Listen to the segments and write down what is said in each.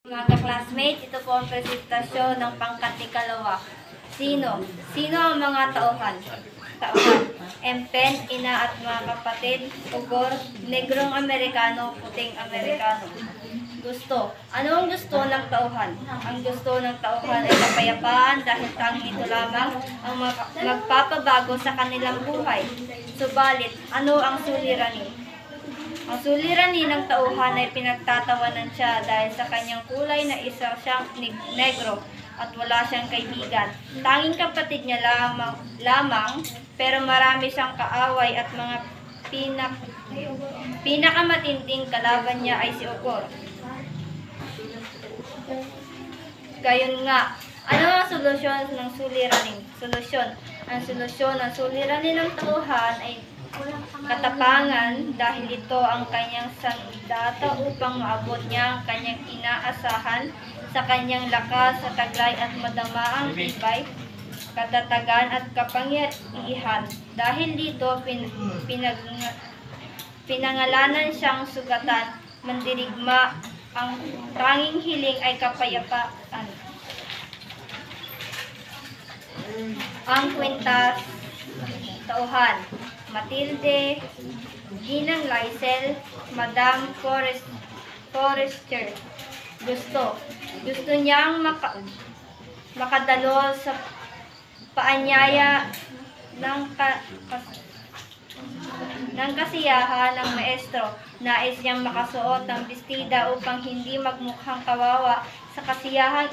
Mga ka-classmates, ito po ang presentasyon ng pangkat ikalawa. Sino? Sino ang mga tauhan? Empen, ina at mga kapatid, ugor, negrong Amerikano, puting Amerikano. Gusto. Ano ang gusto ng tauhan? Ang gusto ng tauhan ay kapayapaan dahil tanging ito lamang ang magpapabago sa kanilang buhay. Subalit, ano ang suliranin? Ang suliranin ng tauhan ay pinagtatawanan siya dahil sa kanyang kulay na isa siyang negro at wala siyang kaibigan. Tanging kapatid niya lamang pero marami siyang kaaway at mga pinakamatinding kalaban niya ay si Ugor. Gayon nga, ano ang solusyon ng suliranin? Ang solusyon ng suliranin ng tauhan ay katapangan dahil ito ang kanyang sandata upang maabot niya ang kanyang inaasahan sa kanyang lakas sa taglay at madamaang tibay, katatagan at kapangyarihan. Dahil dito pinangalanan siyang sugatan, mandirigma, ang tanging hiling ay kapayapaan. Ang kwintas, tauhan. Matilde, Ginang Lysel, Madam Forrester. Gusto niyang makadalo sa paanyaya ng kasiyahan ng maestro. Nais niyang makasuot ng bestida upang hindi magmukhang kawawa sa kasiyahang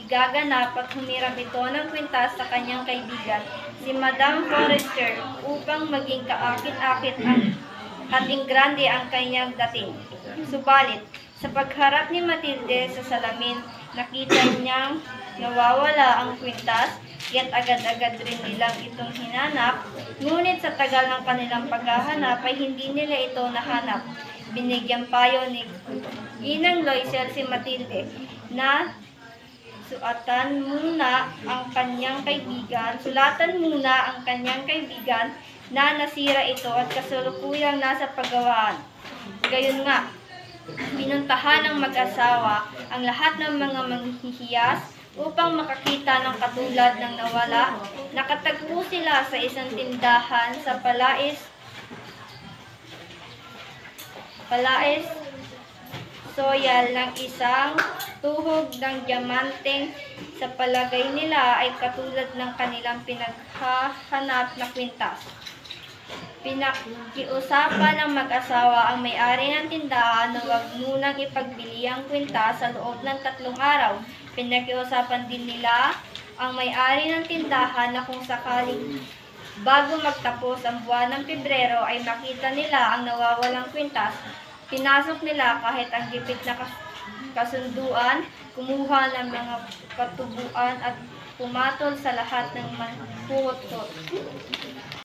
igaganap at humiram ito ng kwintas sa kanyang kaibigan, si Madam Forrester, upang maging kaakit-akit at ingrande ang kanyang dating. Subalit, sa pagharap ni Matilde sa salamin, nakita niyang nawawala ang kwintas, kaya't agad-agad rin nilang itong hinanap, ngunit sa tagal ng kanilang paghahanap ay hindi nila ito nahanap. Binigyang payo ni Ginang Loisel si Matilde na sulatan muna ang kanyang kaibigan na nasira ito at kasalukuyang nasa paggawaan. Gayon nga, pinuntahan ng mag-asawa ang lahat ng mga manghihiyas upang makakita ng katulad ng nawala. Nakatagpo sila sa isang tindahan sa Palais Soyal ng isang tuhog ng diamanteng sa palagay nila ay katulad ng kanilang pinaghahanap na kwintas. Pinakiusapan ng mag-asawa ang may-ari ng tindahan na huwag munang ipagbili ang kwintas sa loob ng 3 araw. Pinakiusapan din nila ang may-ari ng tindahan na kung sakaling bago magtapos ang buwan ng Pebrero ay makita nila ang nawawalang kwintas, pinasok nila kahit ang gipit na kasunduan, kumuha ng mga katubuan at pumatol sa lahat ng manhuhot-hot.